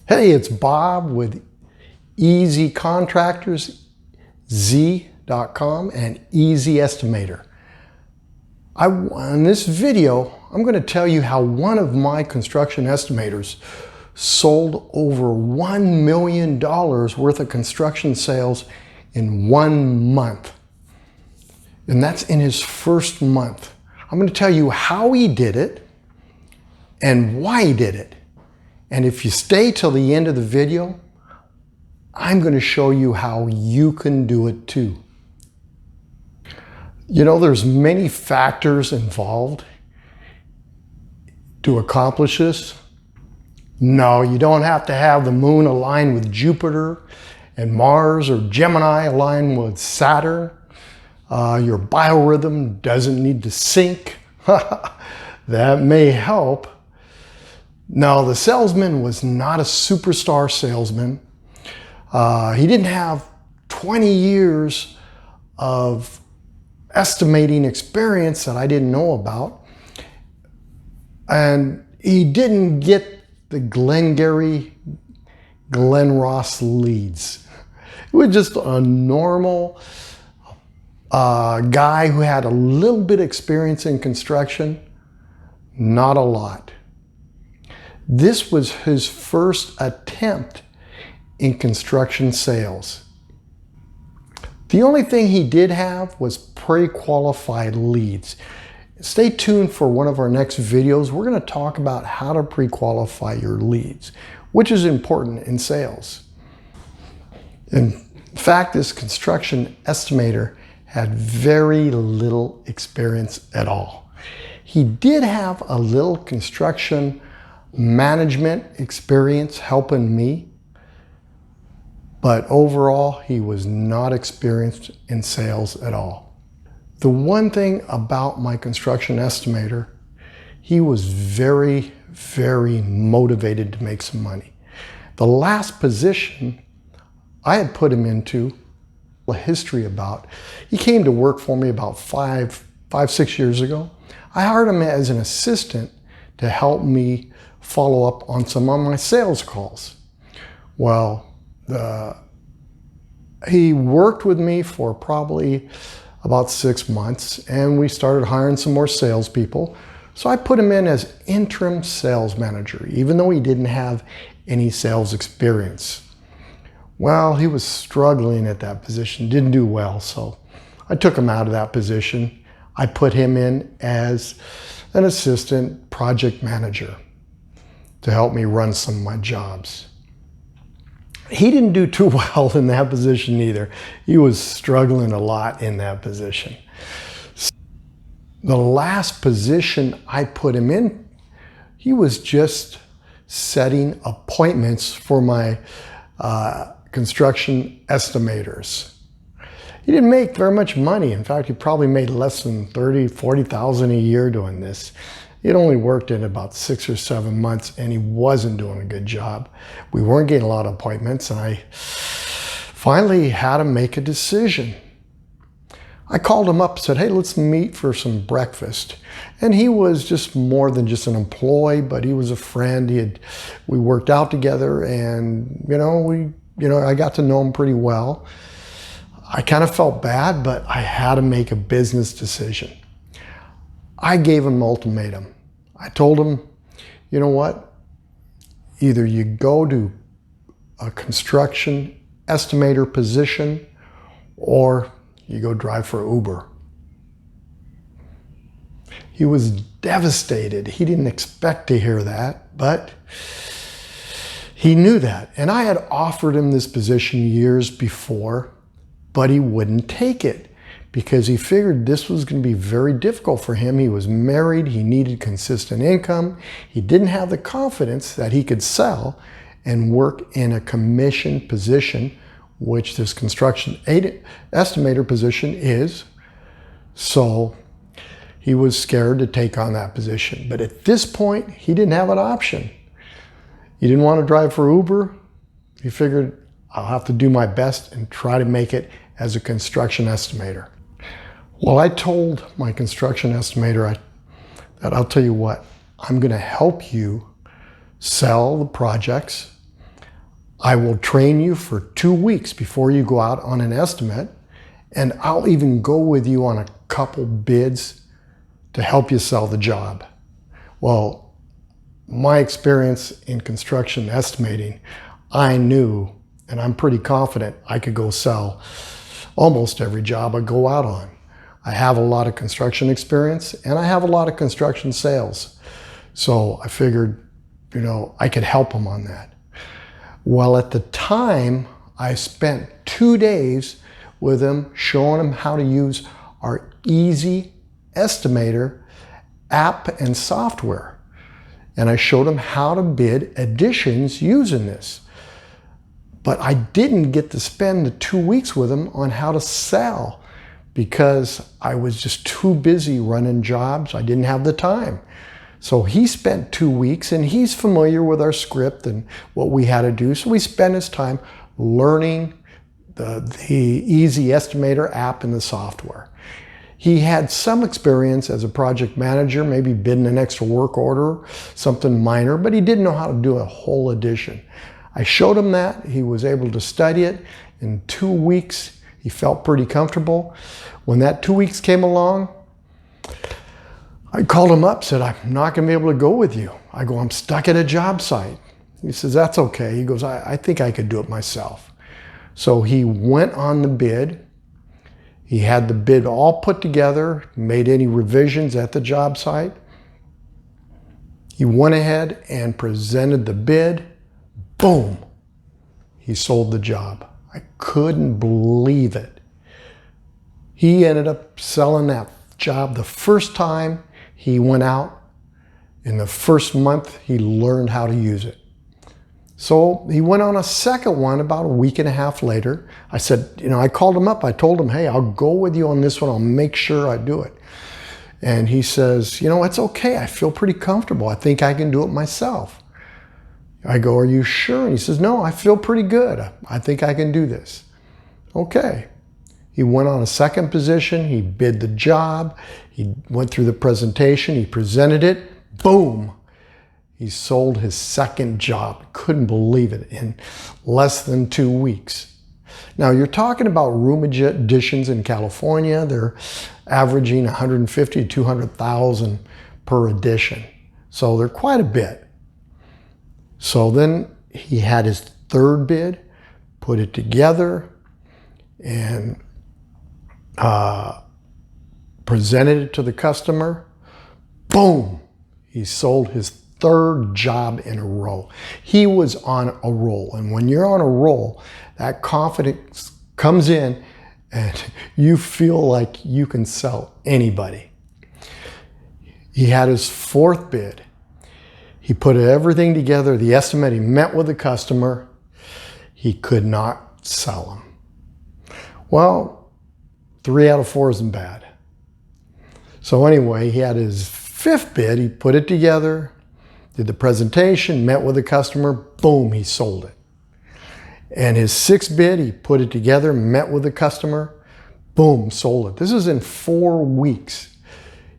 Hey, it's Bob with Easy Contractors, Z.com, and Easy Estimator. In this video, I'm going to tell you how one of my construction estimators sold over $1 million worth of construction sales in 1 month. And that's in his first month. I'm going to tell you how he did it and why he did it. And if you stay till the end of the video, I'm going to show you how you can do it too. You know, there's many factors involved to accomplish this. No, you don't have to have the moon aligned with Jupiter and Mars or Gemini aligned with Saturn. Your biorhythm doesn't need to sync. That may help. No, the salesman was not a superstar salesman. He didn't have 20 years of estimating experience that I didn't know about. And he didn't get the Glengarry, Glen Ross leads. It was just a normal guy who had a little bit of experience in construction, not a lot. This was his first attempt in construction sales. The only thing he did have was pre-qualified leads. Stay tuned for one of our next videos. We're going to talk about how to pre-qualify your leads, which is important in sales. In fact, this construction estimator had very little experience at all. He did have a little construction management experience helping me, but overall he was not experienced in sales at all. The one thing about my construction estimator, he was very, very motivated to make some money. The last position I had put him into, a history about, he came to work for me about 6 years ago. I hired him as an assistant to help me follow up on some of my sales calls. Well, he worked with me for probably about 6 months, and we started hiring some more salespeople. So I put him in as interim sales manager, even though he didn't have any sales experience. Well, he was struggling at that position, didn't do well, so I took him out of that position. I put him in as an assistant project manager to help me run some of my jobs. He didn't do too well in that position either. He was struggling a lot in that position. The last position I put him in, he was just setting appointments for my construction estimators. He didn't make very much money. In fact, he probably made less than $40,000 a year doing this. He'd only worked in about 6 or 7 months, and he wasn't doing a good job. We weren't getting a lot of appointments, and I finally had to make a decision. I called him up and said, hey, let's meet for some breakfast. And he was just more than just an employee, but he was a friend. We worked out together, and I got to know him pretty well. I kind of felt bad, but I had to make a business decision. I gave him an ultimatum. I told him, you know what? Either you go to a construction estimator position or you go drive for Uber. He was devastated. He didn't expect to hear that, but he knew that. And I had offered him this position years before, but he wouldn't take it because he figured this was going to be very difficult for him. He was married. He needed consistent income. He didn't have the confidence that he could sell and work in a commission position, which this construction estimator position is. So he was scared to take on that position. But at this point, he didn't have an option. He didn't want to drive for Uber. He figured, I'll have to do my best and try to make it as a construction estimator. Well, I told my construction estimator that I'll tell you what, I'm going to help you sell the projects I will train you for 2 weeks before you go out on an estimate, and I'll even go with you on a couple bids to help you sell the job. Well, my experience in construction estimating, I knew, and I'm pretty confident I could go sell almost every job I go out on. I have a lot of construction experience and I have a lot of construction sales. So I figured, I could help them on that. Well, at the time, I spent 2 days with him showing him how to use our easy estimator app and software. And I showed him how to bid additions using this. But I didn't get to spend the 2 weeks with him on how to sell because I was just too busy running jobs. I didn't have the time. So he spent 2 weeks, and he's familiar with our script and what we had to do. So we spent his time learning the easy estimator app and the software. He had some experience as a project manager, maybe bidding an extra work order, something minor, but he didn't know how to do a whole addition. I showed him that. He was able to study it. In 2 weeks, he felt pretty comfortable. When that 2 weeks came along, I called him up, said, I'm not going to be able to go with you. I go, I'm stuck at a job site. He says, that's okay. He goes, I think I could do it myself. So he went on the bid. He had the bid all put together, made any revisions at the job site. He went ahead and presented the bid. Boom! He sold the job. I couldn't believe it. He ended up selling that job the first time he went out. In the first month, he learned how to use it. So he went on a second one about a week and a half later. I said, I called him up. I told him, hey, I'll go with you on this one. I'll make sure I do it. And he says, it's okay. I feel pretty comfortable. I think I can do it myself. I go, are you sure? And he says, no, I feel pretty good. I think I can do this. Okay. He went on a second position. He bid the job. He went through the presentation. He presented it. Boom. He sold his second job. Couldn't believe it in less than 2 weeks. Now you're talking about room additions in California. They're averaging 150 to 200,000 per addition. So they're quite a bit. So then he had his third bid, put it together, and presented it to the customer. Boom! He sold his third job in a row. He was on a roll. And when you're on a roll, that confidence comes in and you feel like you can sell anybody. He had his fourth bid. He put everything together. The estimate, he met with the customer. He could not sell them. Well, 3 out of 4 isn't bad. So anyway, he had his fifth bid. He put it together, did the presentation, met with the customer. Boom, he sold it. And his sixth bid, he put it together, met with the customer. Boom, sold it. This is in 4 weeks.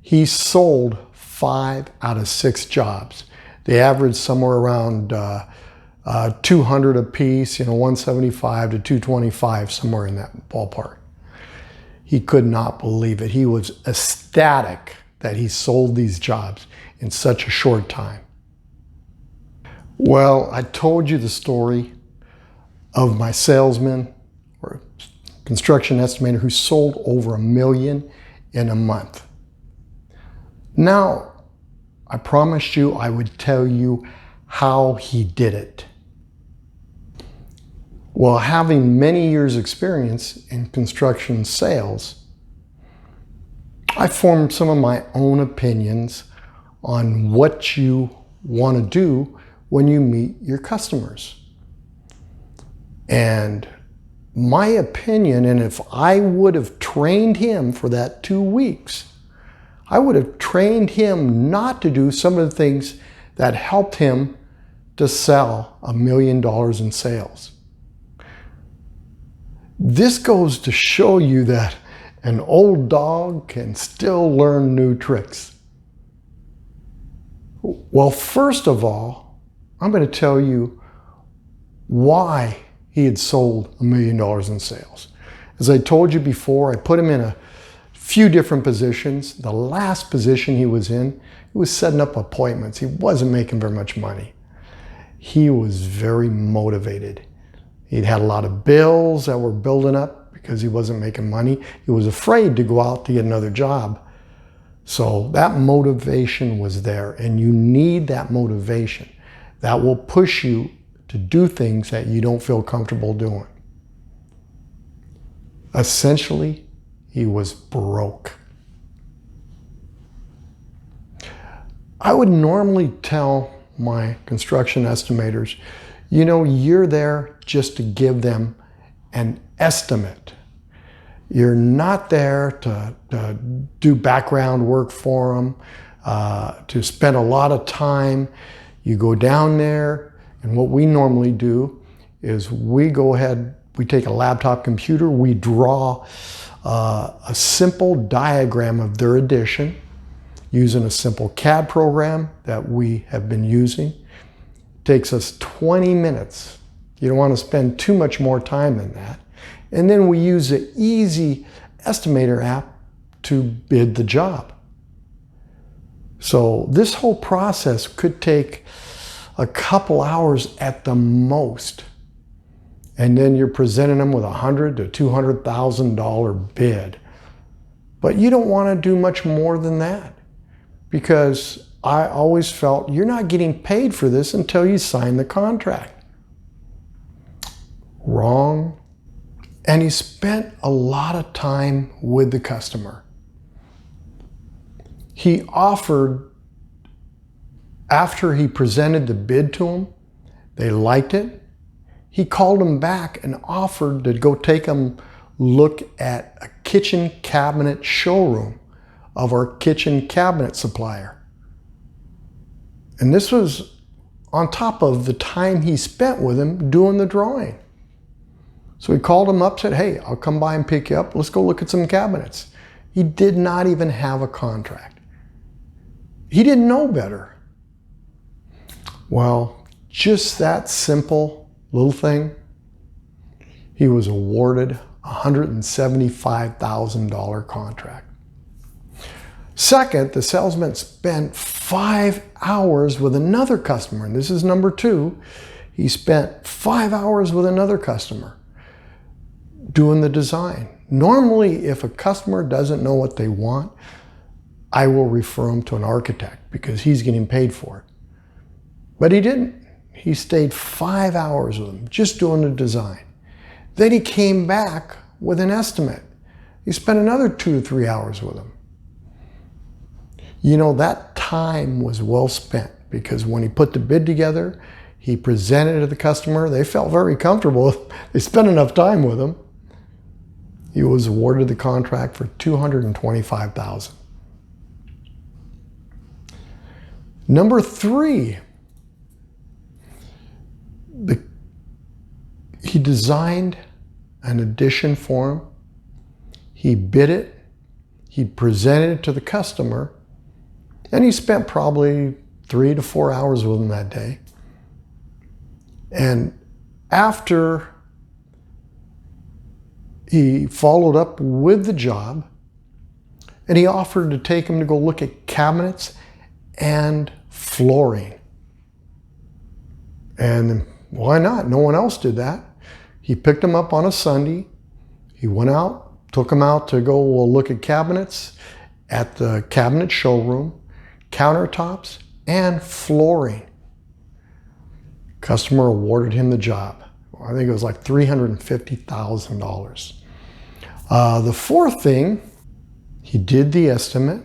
He sold 5 out of 6 jobs. They averaged somewhere around 200 a piece, 175 to 225, somewhere in that ballpark. He could not believe it. He was ecstatic that he sold these jobs in such a short time. Well, I told you the story of my salesman or construction estimator who sold over $1 million in a month. Now, I promised you I would tell you how he did it. Well, having many years experience in construction sales, I formed some of my own opinions on what you want to do when you meet your customers. And my opinion, and if I would have trained him for that 2 weeks, I would have trained him not to do some of the things that helped him to sell $1 million in sales. This goes to show you that an old dog can still learn new tricks. Well, first of all, I'm going to tell you why he had sold $1 million in sales. As I told you before, I put him in a few different positions. The last position he was in, he was setting up appointments. He wasn't making very much money. He was very motivated. He'd had a lot of bills that were building up because he wasn't making money. He was afraid to go out to get another job. So that motivation was there, and you need that motivation. That will push you to do things that you don't feel comfortable doing. Essentially, he was broke. I would normally tell my construction estimators, you know, you're there just to give them an estimate. You're not there to do background work for them, to spend a lot of time. You go down there, and what we normally do is we go ahead, we take a laptop computer, we draw a simple diagram of their addition using a simple CAD program that we have been using. It takes us 20 minutes. You don't want to spend too much more time than that. And then we use the easy estimator app to bid the job. So this whole process could take a couple hours at the most. And then you're presenting them with a $100,000 to $200,000 bid. But you don't want to do much more than that, because I always felt you're not getting paid for this until you sign the contract. Wrong. And he spent a lot of time with the customer. He offered, after he presented the bid to them, they liked it. He called them back and offered to go take them look at a kitchen cabinet showroom of our kitchen cabinet supplier. And this was on top of the time he spent with him doing the drawing. So he called him up, said, hey, I'll come by and pick you up. Let's go look at some cabinets. He did not even have a contract. He didn't know better. Well, just that simple little thing, he was awarded a $175,000 contract. Second, the salesman spent 5 hours with another customer, and this is number 2. He spent 5 hours with another customer doing the design. Normally, if a customer doesn't know what they want, I will refer him to an architect because he's getting paid for it. But he didn't. He stayed 5 hours with them, just doing the design. Then he came back with an estimate. He spent another 2 to 3 hours with them. You know, that time was well spent, because when he put the bid together, he presented it to the customer. They felt very comfortable. They spent enough time with him. He was awarded the contract for $225,000. Number 3, he designed an addition for him. He bid it. He presented it to the customer. And he spent probably 3 to 4 hours with him that day. And after he followed up with the job, and he offered to take him to go look at cabinets and flooring. And why not? No one else did that. He picked him up on a Sunday. He went out, took him out to go look at cabinets at the cabinet showroom, countertops, and flooring. Customer awarded him the job. I think it was like $350,000. The fourth thing, he did the estimate.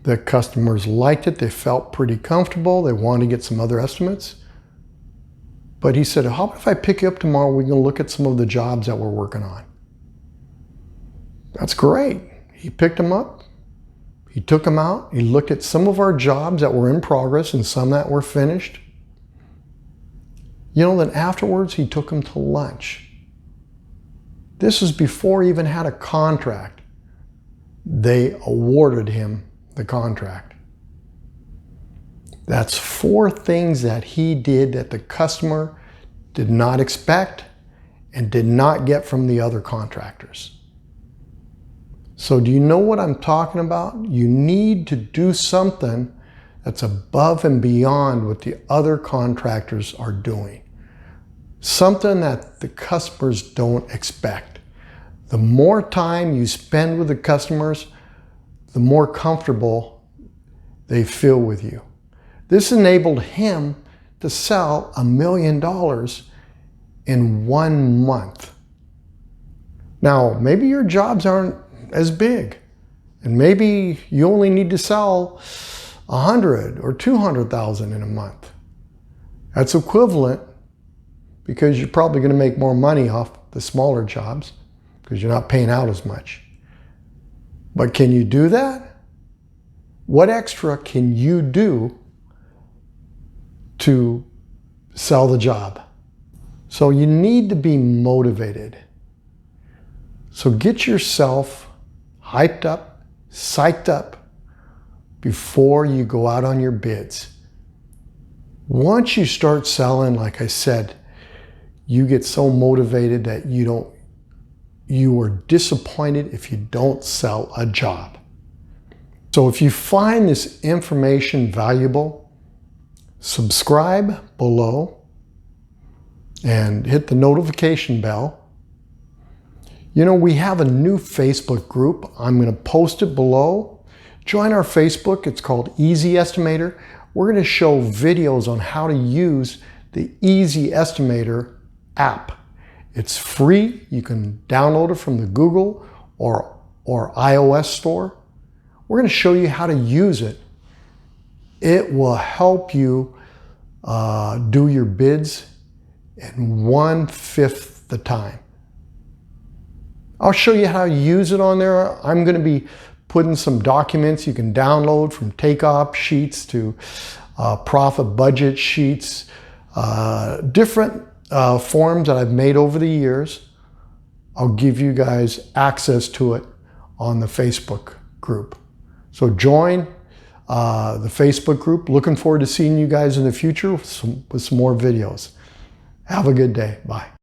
The customers liked it. They felt pretty comfortable. They wanted to get some other estimates. But he said, how about if I pick you up tomorrow, we can look at some of the jobs that we're working on. That's great. He picked him up. He took him out. He looked at some of our jobs that were in progress and some that were finished. You know, then afterwards, he took him to lunch. This was before he even had a contract. They awarded him the contract. That's 4 things that he did that the customer did not expect and did not get from the other contractors. So do you know what I'm talking about? You need to do something that's above and beyond what the other contractors are doing. Something that the customers don't expect. The more time you spend with the customers, the more comfortable they feel with you. This enabled him to sell $1 million in 1 month. Now, maybe your jobs aren't as big, and maybe you only need to sell 100 or 200,000 in a month. That's equivalent, because you're probably going to make more money off the smaller jobs because you're not paying out as much. But can you do that? What extra can you do to sell the job? So you need to be motivated. So get yourself hyped up, psyched up before you go out on your bids. Once you start selling, like I said, you get so motivated that you are disappointed if you don't sell a job. So if you find this information valuable, subscribe below and hit the notification bell. You know, we have a new Facebook group. I'm going to post it below. Join our Facebook. It's called Easy Estimator. We're going to show videos on how to use the Easy Estimator app. It's free. You can download it from the Google or iOS store. We're going to show you how to use it. It will help you do your bids in 1/5 the time. I'll show you how to use it on there. I'm going to be putting some documents you can download, from takeoff sheets to profit budget sheets, different forms that I've made over the years. I'll give you guys access to it on the Facebook group. So join the Facebook group. Looking forward to seeing you guys in the future with some more videos. Have a good day. Bye.